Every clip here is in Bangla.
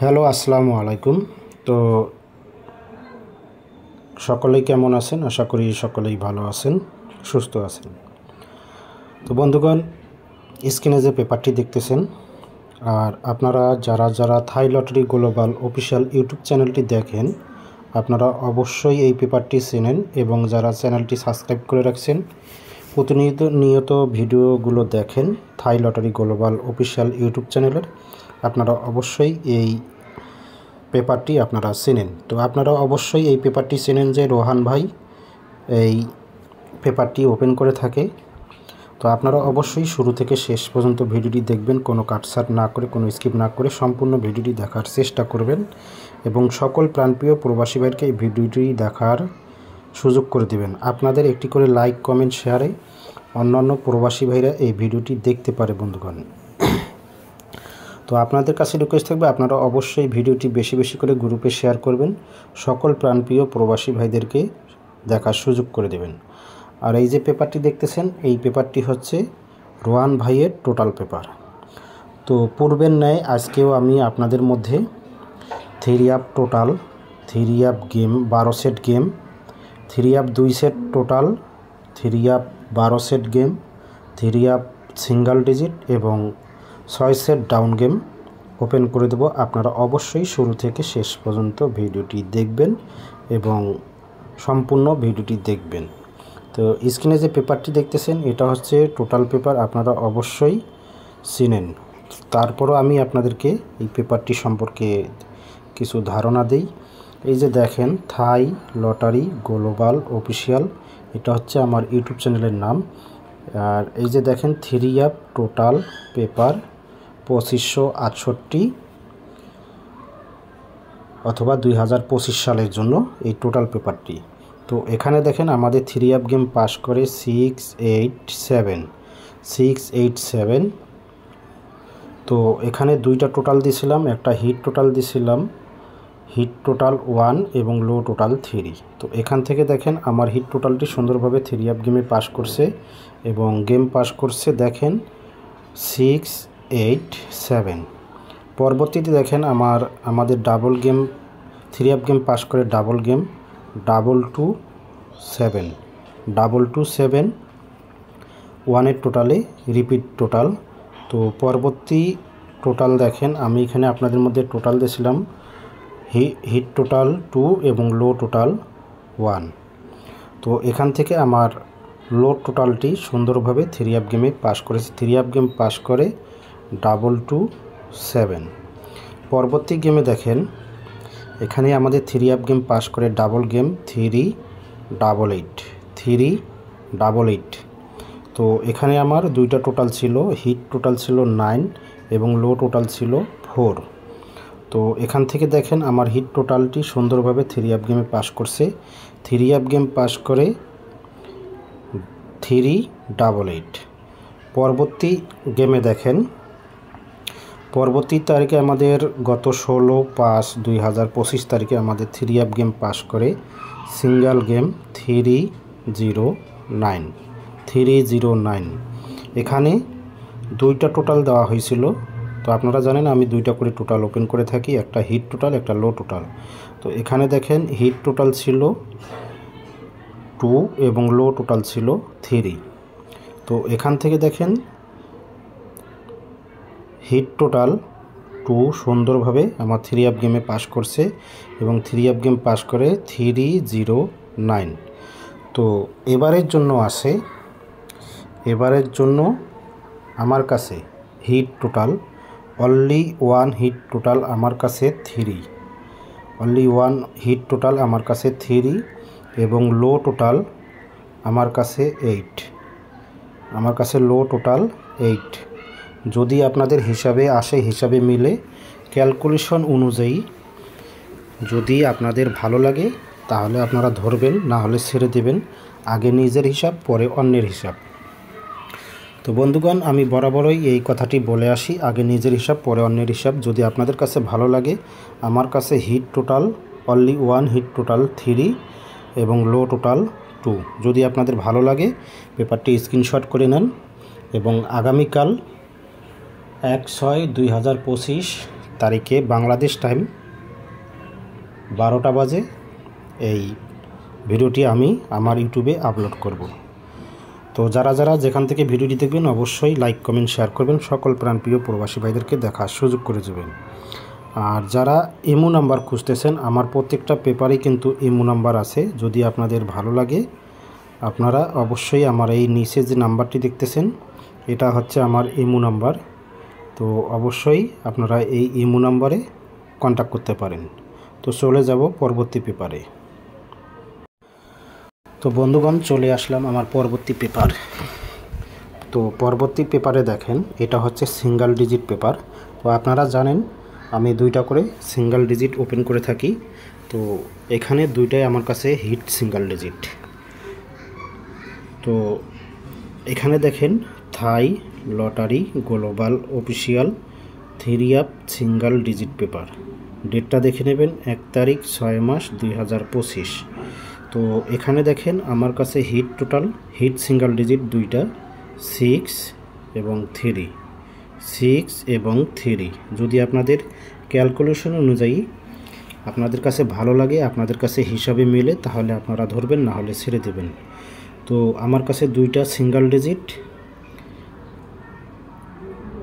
হ্যালো, আসসালামু আলাইকুম। তো সকলেই কেমন আছেন? আশা করি সকলেই ভালো আছেন, সুস্থ আছেন। তো বন্ধুগণ, স্ক্রিনে যে পেপারটি দেখতেছেন, আর আপনারা যারা থাই লটারি গ্লোবাল অফিসিয়াল ইউটিউব চ্যানেলটি দেখেন, আপনারা অবশ্যই এই পেপারটি চেনেন এবং যারা চ্যানেলটি সাবস্ক্রাইব করে রাখছেন, প্রতিনিয়ত ভিডিওগুলো দেখেন থাই লটারি গ্লোবাল অফিসিয়াল ইউটিউব চ্যানেলের, আপনারা অবশ্যই এই পেপারটি আপনারা চেনেন। তো আপনারা অবশ্যই এই পেপারটি চেনেন যে রোহান ভাই এই পেপারটি ওপেন করে থাকে। তো আপনারা অবশ্যই শুরু থেকে শেষ পর্যন্ত ভিডিওটি দেখবেন, কোনো কাটছাট না করে, কোনো স্কিপ না করে সম্পূর্ণ ভিডিওটি দেখার চেষ্টা করবেন এবং সকল প্রাণপ্রিয় প্রবাসী ভাইকে এই ভিডিওটি দেখার সুযোগ করে দেবেন। আপনাদের একটি করে লাইক, কমেন্ট, শেয়ারে অন্যান্য প্রবাসী ভাইরা এই ভিডিওটি দেখতে পারে বন্ধুগণ। তো আপনাদের কাছে রিকোয়েস্ট থাকবে, আপনারা অবশ্যই ভিডিওটি বেশি বেশি করে গ্রুপে শেয়ার করবেন, সকল প্রাণপ্রিয় প্রবাসী ভাইদেরকে দেখার সুযোগ করে দেবেন। আর এই যে পেপারটি দেখতেছেন, এই পেপারটি হচ্ছে রোহান ভাইয়ের টোটাল পেপার। তো পূর্বের ন্যায় আজকেও আমি আপনাদের মধ্যে 3 up total, 3 up game 12 set game, 3 up 2 set total, 3 up 12 set game, 3 up single digit এবং 6 সেট ডাউন গেম ওপেন করে দেব। আপনারা অবশ্যই শুরু থেকে শেষ পর্যন্ত ভিডিওটি দেখবেন এবং সম্পূর্ণ ভিডিওটি দেখবেন। তো স্ক্রিনে যে পেপারটি দেখতেছেন, এটা হচ্ছে টোটাল পেপার, আপনারা অবশ্যই চিনেন। তারপরও আমি আপনাদেরকে এই পেপারটি সম্পর্কে কিছু ধারণা দেই। এই যে দেখেন, থাই লটারি গ্লোবাল অফিসিয়াল, এটা হচ্ছে আমার ইউটিউব চ্যানেলের নাম। আর এই যে দেখেন 3 আপ টোটাল পেপার 2568 অথবা 2025 সালের জন্য এই টোটাল পেপারটি। তো এখানে দেখেন আমাদের 3 আপ গেম পাস করে 687। তো এখানে দুইটা টোটাল দিয়েছিলাম, একটা হিট টোটাল দিয়েছিলাম, হিট টোটাল 1 এবং লো টোটাল 3। তো এখান থেকে দেখেন আমার হিট টোটালটি সুন্দরভাবে 3 আপ গেমে পাস করছে এবং গেম পাস করছে দেখেন 687। পরবর্তীতে দেখেন আমাদের double game 3 up game pass করে ডাবল গেম 227 ওয়ানের টোটালে রিপিট টোটাল। তো পরবর্তী টোটাল দেখেন, আমি এখানে আপনাদের মধ্যে টোটাল দিয়েছিলাম হিট টোটাল 2 এবং লো টোটাল 1। তো এখান থেকে আমার লো টোটালটি সুন্দরভাবে 3 আপ গেমে পাস করেছে। 3 আপ গেম পাস করে 227। পরবর্তী গেমে দেখেন, এখানে আমাদের 3 আপ গেম পাস করে ডাবল গেম 388। তো এখানে আমার দুইটা টোটাল ছিল, হিট টোটাল ছিল 9 এবং লো টোটাল ছিল 4। তো এখান থেকে দেখেন আমার হিট টোটালটি সুন্দরভাবে 3 আপ গেমে পাস করছে। 3 আপ গেম পাস করে 388। পরবর্তী গেমে দেখেন, পরবর্তী তারিখে আমাদের গত 16/5/2025 তারিখে আমাদের 3 আপ গেম পাস করে সিঙ্গেল গেম 309। এখানে দুইটা টোটাল দেওয়া হয়েছিল। তো আপনারা জানেন আমি দুইটা করে টোটাল ওপেন করে থাকি, একটা হিট টোটাল, একটা লো টোটাল। তো এখানে দেখেন হিট টোটাল ছিল 2 এবং লো টোটাল ছিল 3। তো এখান থেকে দেখেন হিট টোটাল 2 সুন্দরভাবে আমার 3 আপ গেমে পাস করছে এবং 3 আপ গেম পাস করে 309। তো এবারের জন্য আমার কাছে hit total only 1 hit total আমার কাছে 3, অনলি 1 হিট টোটাল আমার কাছে 3 এবং লো টোটাল আমার কাছে 8, আমার কাছে লো টোটাল 8। যদি আপনাদের হিসাবে আসে, হিসাবে মিলে ক্যালকুলেশন অনুযায়ী যদি আপনাদের ভালো লাগে তাহলে আপনারা ধরবেন, না হলে ছেড়ে দেবেন। আগে নিজের হিসাব, পরে অন্যের হিসাব। তো বন্ধুগণ, আমি বরাবরই এই কথাটি বলে আসি, আগে নিজের হিসাব, পরে অন্যের হিসাব। যদি আপনাদের কাছে ভালো লাগে, আমার কাছে hit total only 1 hit total 3 এবং লো টোটাল 2। যদি আপনাদের ভালো লাগে পেপারটি স্ক্রিনশট করে নেন এবং আগামীকাল 1/6/2025 তারিখে বাংলাদেশ টাইম 12টা বাজে এই ভিডিওটি আমি আমার ইউটিউবে আপলোড করব। তো যারা যারা যেখান থেকে ভিডিওটি দেখবেন অবশ্যই লাইক কমেন্ট শেয়ার করবেন, সকল প্রাণপ্রিয় প্রবাসী ভাইদেরকে দেখার সুযোগ করে দেবেন। আর যারা ইমো নাম্বার খুঁজতেছেন, আমার প্রত্যেকটা পেপারেই কিন্তু ইমো নাম্বার আছে। যদি আপনাদের ভালো লাগে আপনারা অবশ্যই আমার এই নিচে যে নাম্বারটি দেখতেছেন এটা হচ্ছে আমার ইমো নাম্বার। তো অবশ্যই আপনারা এই ইমো নাম্বারে কন্ট্যাক্ট করতে পারেন। তো চলে যাব পরবর্তী পেপারে। তো বন্ধুগণ, চলে আসলাম আমার পরবর্তী পেপার। তো পরবর্তী পেপারে দেখেন, এটা হচ্ছে সিঙ্গেল ডিজিট পেপার। তো আপনারা জানেন আমি 2টা করে সিঙ্গেল ডিজিট ওপেন করে থাকি। তো এখানে 2টাই আমার কাছে হিট সিঙ্গেল ডিজিট। তো এখানে দেখেন থাই lottery global official 3 up single digit paper. ডেটটা দেখে নেবেন 1 তারিখ 6 মাস 2025। তো এখানে দেখেন আমার কাছে hit total hit single digit 2টা 6 এবং 3, 6 এবং 3। যদি আপনাদের ক্যালকুলেশন অনুযায়ী আপনাদের কাছে ভালো লাগে, আপনাদের কাছে হিসাবে মিলে, তাহলে আপনারা ধরবেন, না হলে ছেড়ে দেবেন। তো আমার কাছে 2টা সিঙ্গেল ডিজিট,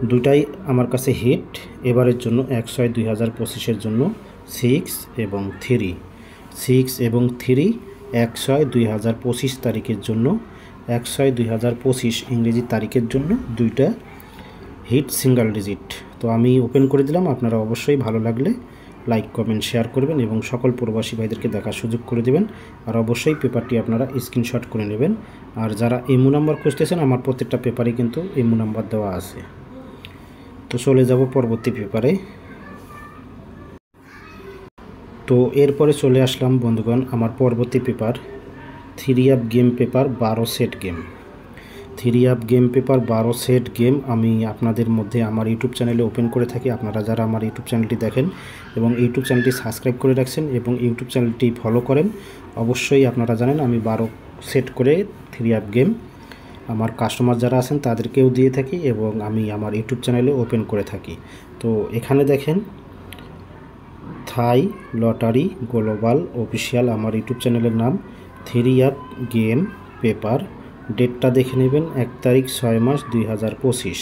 2টাই আমার কাছে হিট। এবারের জন্য 1/6/2025-এর জন্য 6 এবং 3, 6 এবং 3 1/6/2025 তারিখের জন্য, 1/6/2025 ইংরেজি তারিখের জন্য 2টা হিট সিঙ্গেল ডিজিট। তো আমি ওপেন করে দিলাম। আপনারা অবশ্যই ভালো লাগলে লাইক কমেন্ট শেয়ার করবেন এবং সকল প্রবাসী ভাইদেরকে দেখার সুযোগ করে দেবেন। আর অবশ্যই পেপারটি আপনারা স্ক্রিনশট করে নেবেন। আর যারা ইমো নাম্বার খুঁজতেছেন, আমার প্রত্যেকটা পেপারে কিন্তু ইমো নাম্বার দেওয়া আছে। তো চলে যাব পরবর্তী পেপারে। তো এরপরে চলে আসলাম বন্ধুগণ আমার পরবর্তী paper 3 up game paper 12 set game. 3 up game paper 12 set game আমি আপনাদের মধ্যে আমার ইউটিউব চ্যানেলে ওপেন করে থাকি। আপনারা যারা আমার ইউটিউব চ্যানেলটি দেখেন এবং ইউটিউব চ্যানেলটি সাবস্ক্রাইব করে রাখছেন এবং ইউটিউব চ্যানেলটি ফলো করেন, অবশ্যই আপনারা জানেন আমি 12 সেট করে 3 আপ গেম আমার কাস্টমার যারা আছেন তাদেরকেও দিয়ে থাকি এবং আমি আমার ইউটিউব চ্যানেলে ওপেন করে থাকি। তো এখানে দেখেন থাই লটারি গ্লোবাল অফিসিয়াল আমার ইউটিউব চ্যানেলের নাম 3 আপ গেম পেপার। ডেটটা দেখে নেবেন 1 তারিখ 6 মাস 2025,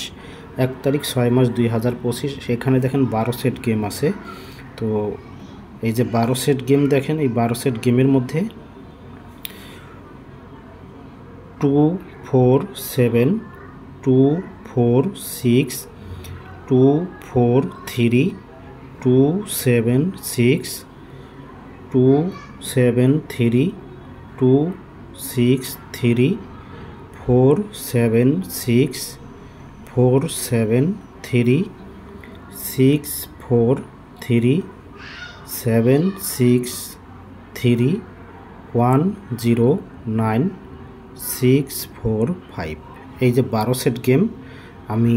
1 তারিখ 6 মাস 2025। এখানে দেখেন 12 সেট গেম আছে। তো এই যে 12 সেট গেম দেখেন, এই 12 সেট গেমের মধ্যে 2, 4, 7, 2, 4, 6, 2, 4, 3, 2, 7, 6, 2, 7, 3, 2, 6, 3, 4, 7, 6, 4, 7, 3, 6, 4, 3, 7, 6, 3, 1, 0, 9, 6, 4, 5। এই যে 12 সেট গেম আমি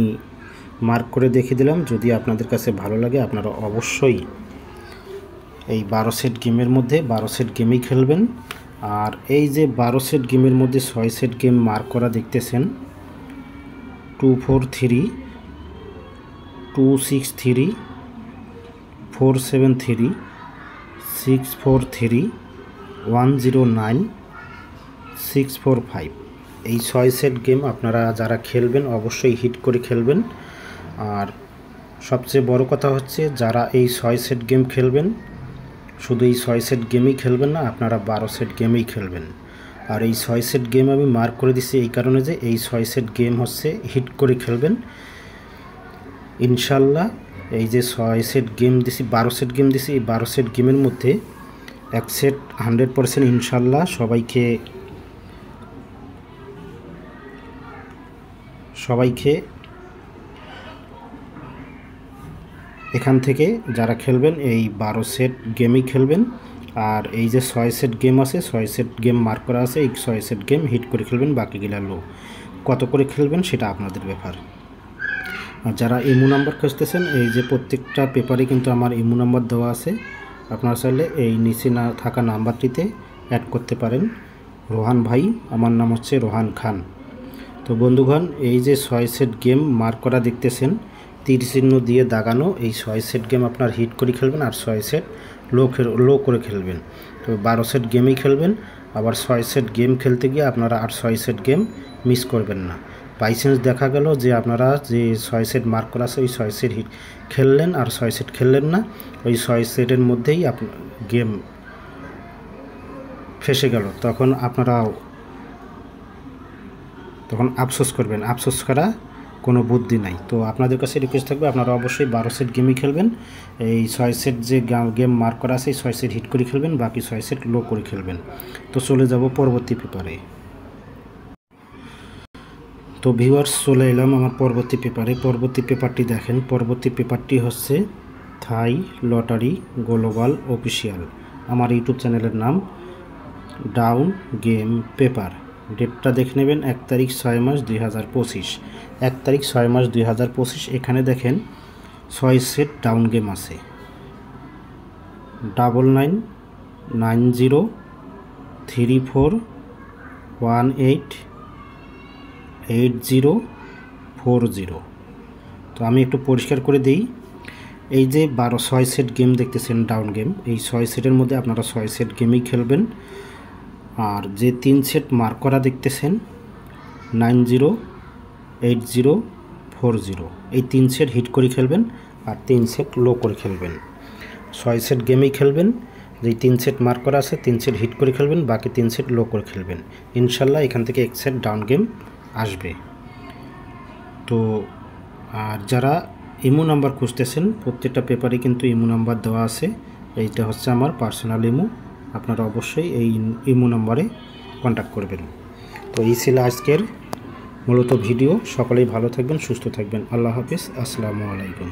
মার্ক করে দেখিয়ে দিলাম। যদি আপনাদের কাছে ভালো লাগে আপনারা অবশ্যই এই 12 সেট গেমের মধ্যে 12 সেট গেমই খেলবেন। আর এই যে 12 সেট গেমের মধ্যে 6 সেট গেম মার্ক করা দেখতেছেন 2, 4, 3, 2, 6, 3, 4, 7, 3, 6, 4, 3, 1, 0, 9, 6, 4, 5। এই 6 সেট গেম আপনারা যারা খেলবেন অবশ্যই হিট করে খেলবেন। আর সবচেয়ে বড় কথা হচ্ছে যারা এই 6 সেট গেম খেলবেন, শুধু এই 6 সেট গেমই খেলবেন না, আপনারা 12 সেট গেমই খেলবেন। আর এই 6 সেট গেম আমি মার্ক করে দিচ্ছি এই কারণে যে এই 6 সেট গেম হচ্ছে হিট করে খেলবেন ইনশাল্লাহ। এই যে 6 সেট গেম দিছি, 12 সেট গেম দিছি, এই 12 সেট গেমের মধ্যে এক সেট 100% ইনশাল্লাহ সবাইকে এখান থেকে যারা খেলবেন এই 12 সেট গেমই খেলবেন। আর এই যে 6 সেট গেম আছে, 6 সেট গেম মার্ক করা আছে, এই 6 সেট গেম হিট করে খেলবেন, বাকিগুলা লো। কত করে খেলবেন সেটা আপনাদের ব্যাপার। আর যারা ইমো নাম্বার খুঁজতেছেন, এই যে প্রত্যেকটা পেপারে কিন্তু আমার ইমো নাম্বার দেওয়া আছে। আপনারা চাইলে এই নিচে না থাকা নাম্বারটিতে অ্যাড করতে পারেন। রোহান ভাই, আমার নাম হচ্ছে রোহান খান। তো বন্ধুগণ, এই যে 6 সেট গেম মার্ক করা দেখতেছেন, তীর চিহ্ন দিয়ে দাগানো এই 6 সেট গেম আপনার হিট করে খেলবেন আর 6 সেট লো করে খেলবেন। তো 12 সেট গেমই খেলবেন। আবার 6 সেট গেম খেলতে গিয়ে আপনারা আর 6 সেট গেম মিস করবেন না। বাই চান্স দেখা গেল যে আপনারা যে 6 সেট মার্ক করা আছে ওই 6 সেট হিট খেললেন আর 6 সেট খেললেন না, ওই 6 সেটের মধ্যেই গেম ফেসে গেল, তখন আপনারা আফসোস করবেন। আফসোস করা কোনো বুদ্ধি নাই। তো আপনাদের কাছে রিকোয়েস্ট থাকবে আপনারা অবশ্যই 12 সেট গেমই খেলবেন। এই 6 সেট যে গেম মার্ক করা আছে এই 6 সেট হিট করে খেলবেন, বাকি 6 সেট লো করে খেলবেন। তো চলে যাব পরবর্তী পেপারে। তো ভিউয়ার্স চলে এলাম আমার পরবর্তী পেপারে। পরবর্তী পেপারটি দেখেন। পরবর্তী পেপারটি হচ্ছে থাই লটারি গ্লোবাল অফিসিয়াল। আমার ইউটিউব চ্যানেলের নাম ডাউন গেম পেপার। ডেটটা দেখে নেবেন 1 তারিখ 6 মাস 2025। 1 তারিখ 6 মাস 2025। এখানে দেখেন 6 সেট ডাউন গেম আছে। 999034188040। তো আমি একটু পরিষ্কার করে দিই। এই যে 6 সেট গেম দেখতেছেন ডাউন গেম, এই 6 সেটের মধ্যে আপনারা 6 সেট গেমই খেলবেন। আর যে 3 সেট মার্ক করা দেখতেছেন 908040, এই 3 সেট হিট করে খেলবেন আর 3 সেট লো করে খেলবেন। 6 সেট গেমেই খেলবেন। যেই 3 সেট মার্ক করা আছে 3 সেট হিট করে খেলবেন, বাকি 3 সেট লো করে খেলবেন। ইনশাল্লাহ এখান থেকে 1 সেট ডাউন গেম আসবে। তো আর যারা ইমো নাম্বার খুঁজতেছেন, প্রত্যেকটা পেপারে কিন্তু ইমো নাম্বার দেওয়া আছে। এইটা হচ্ছে আমার পার্সোনাল ইমো। আপনারা অবশ্যই এই ইমো নাম্বারে কন্ট্যাক্ট করবেন। তো এই ছিল আজকের মূলত ভিডিও। সকলেই ভালো থাকবেন, সুস্থ থাকবেন। আল্লাহ হাফেজ, আসসালামু আলাইকুম।